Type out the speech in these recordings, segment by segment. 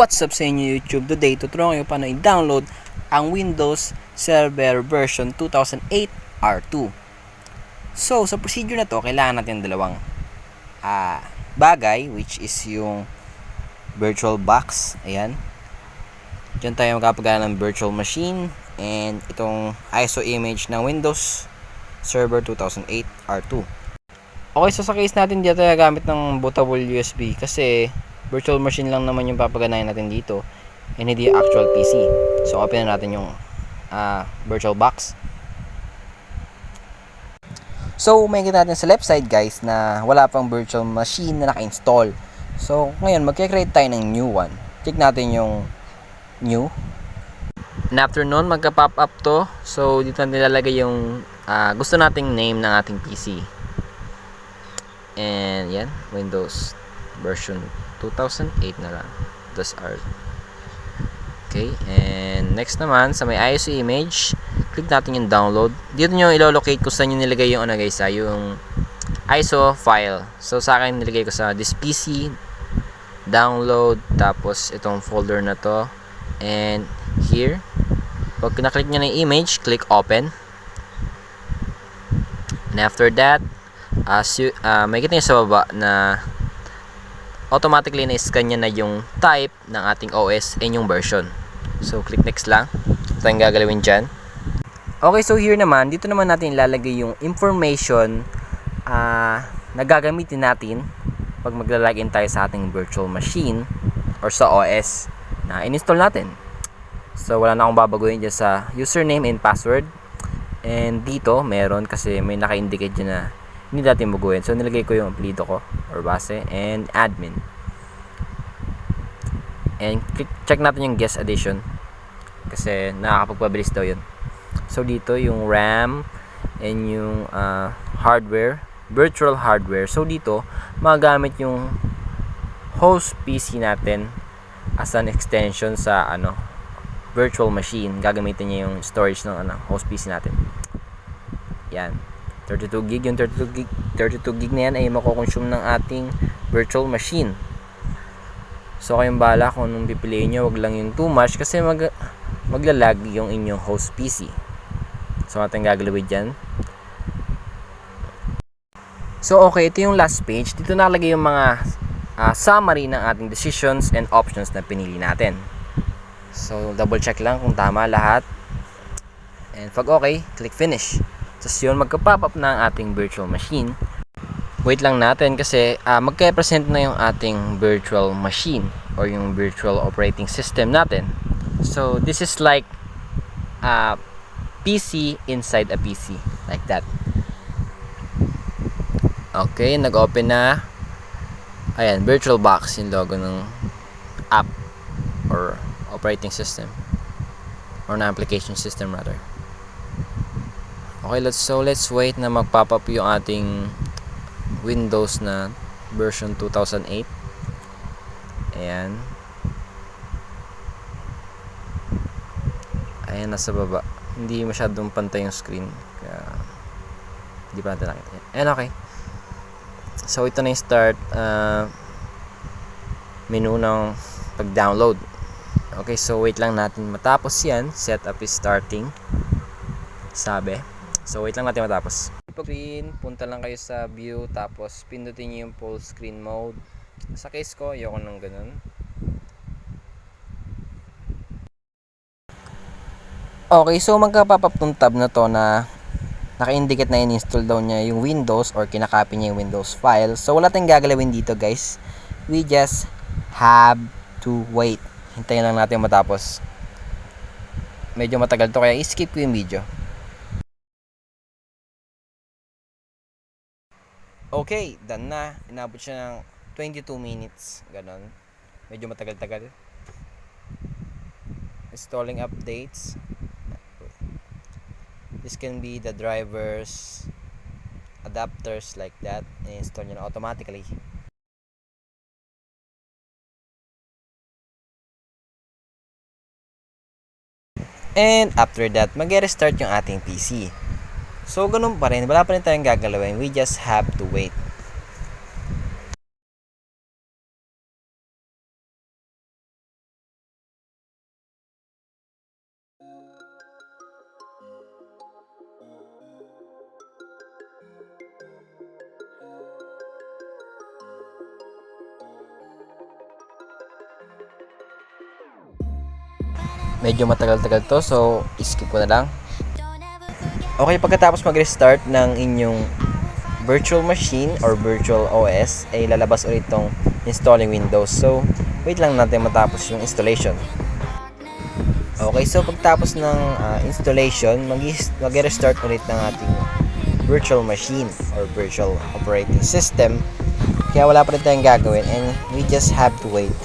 What's up sa inyo YouTube? Today, tuturuan ko paano i-download ang Windows Server version 2008 R2. So, sa procedure na to, kailangan natin dalawang bagay, which is yung virtual box. Ayan. Diyan tayo magkapagana ng virtual machine and itong ISO image ng Windows Server 2008 R2. Okay, so sa case natin, dito tayo gamit ng bootable USB kasi virtual machine lang naman yung papaganahin natin dito and hindi actual PC. So open na natin yung virtual box. So makikita natin sa left side guys na wala pang virtual machine na naka-install. So ngayon magkikreate tayo ng new one. Click natin yung new. And after nun magka-pop up to. So dito nilalagay yung gusto nating name ng ating PC. And yan, Windows version 2008 na lang. Those are okay. And next naman sa may ISO image, click natin yung download. Dito nyo ilo-locate kung saan nyo nilagay yung guys, yung ISO file. So sa akin nilagay ko sa this PC, download, tapos itong folder na to, and here. Pag na-click nyo na yung image, click open. And after that, may kita nyo sa baba na automatically na-scan niya na yung type ng ating OS and yung version. So, click next lang. Ito yung gagalawin dyan. Okay, so here naman, dito naman natin ilalagay yung information na gagamitin natin pag maglalagin tayo sa ating virtual machine or sa OS na in-install natin. So, wala na akong babaguhin dyan sa username and password. And dito, meron kasi may naka-indicate dyan na hindi natin baguhin. So, nilagay ko yung apelido ko or base and admin. And check natin yung guest addition kasi nakakapagpabilis daw yun. So, dito yung RAM and yung hardware, virtual hardware. So, dito, magamit yung host PC natin as an extension sa virtual machine. Gagamitin niya yung storage ng host PC natin. Yan. 32 gig. Yung 32 gig na yan ay makukonsume ng ating virtual machine. So kayong bahala kung anong pipiliin nyo. Wag lang yung too much kasi maglalag yung inyong host PC. So ating gagalawin dyan. So okay, ito yung last page. Dito nakalagay yung mga summary ng ating decisions and options na pinili natin. So double check lang kung tama lahat. And pag okay, click finish. Tapos yun, magka-pop up na ang ating virtual machine. Wait lang natin kasi magka-present na yung ating virtual machine or yung virtual operating system natin. So, this is like a PC inside a PC. Like that. Okay, nag-open na. Ayan, VirtualBox yung logo ng app or operating system or na application system rather. Okay, let's wait na mag-pop up yung ating Windows na version 2008. Ayan. Ayan, nasa baba. Hindi masyadong pantay yung screen. Kaya hindi pa natin nakita. Ayan, okay. So, ito na yung start menu ng pag-download. Okay, so wait lang natin matapos yan. Setup is starting. Sabi. So, wait lang natin matapos. Screen, punta lang kayo sa view, tapos pindutin nyo yung full screen mode. Sa case ko, ayoko nang ganun. Okay, so magka-pop up tong tab na to na naka-indicate na in-install daw niya yung Windows or kinakopy niya yung Windows file. So, wala tayong gagalawin dito guys. We just have to wait. Hintayin lang natin matapos. Medyo matagal to kaya i-skip ko yung video. Okay, done na. Inabot siya ng 22 minutes. Ganon. Medyo matagal-tagal. Installing updates. This can be the drivers, adapters like that. I-install nyo na automatically. And after that, mag-restart yung ating PC. So, ganun pa rin. Wala pa rin tayong gagalawin. We just have to wait. Medyo matagal-tagal to, so skip ko na lang. Okay, pagkatapos mag-restart ng inyong virtual machine or virtual OS, ay lalabas ulit itong installing Windows. So, wait lang natin matapos yung installation. Okay, so pagtapos ng installation, mag-restart ulit ng ating virtual machine or virtual operating system. Kaya wala pa rin tayong gagawin and we just have to wait.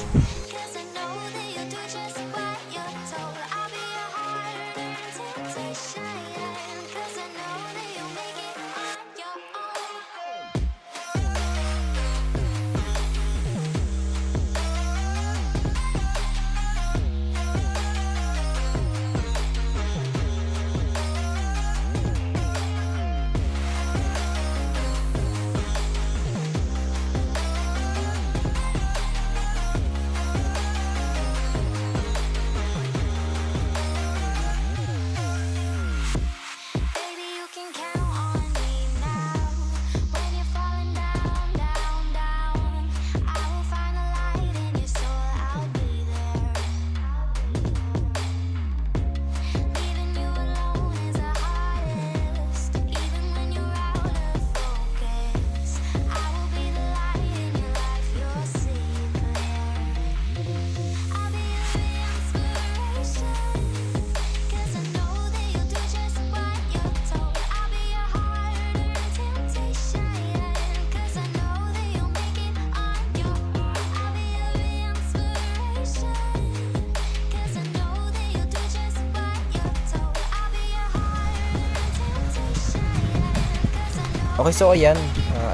Okay, so ayan,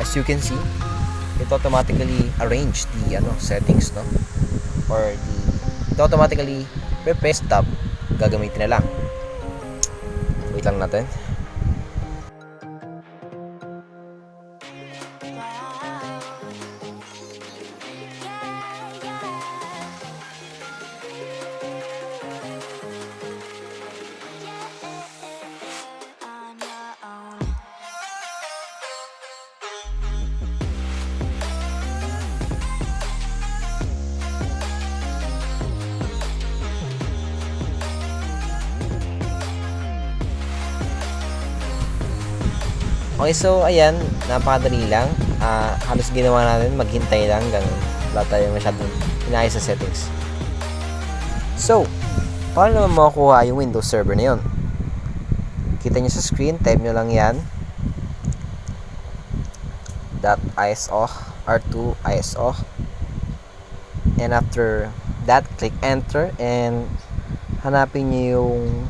as you can see, it automatically arrange the settings, no? Or it automatically prepare stop, gagamitin na lang. Wait lang natin. Okay, so ayan, napakadali lang. Halos ginawa natin, maghintay lang, ganun. Wala tayo masyadong inayos sa settings. So, paano naman makukuha yung Windows Server na yun? Kita nyo sa screen, type nyo lang yan. .iso, R2 ISO. And after that, click enter and hanapin nyo yung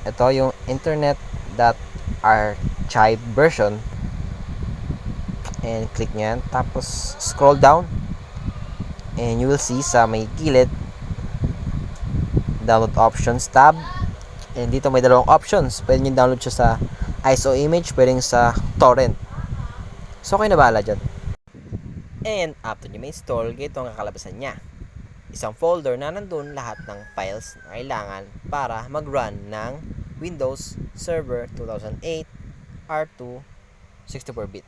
ito, yung internet.archive version and click nyan, tapos scroll down and you will see sa may gilid download options tab, and dito may dalawang options. Pwede nyo download siya sa ISO image, pwedeng sa torrent. So kayo na bahala dyan. And after nyo may install, ganito ang kakalabasan nya. Isang folder na nandun lahat ng files na kailangan para mag-run ng Windows Server 2008 R2 64-bit.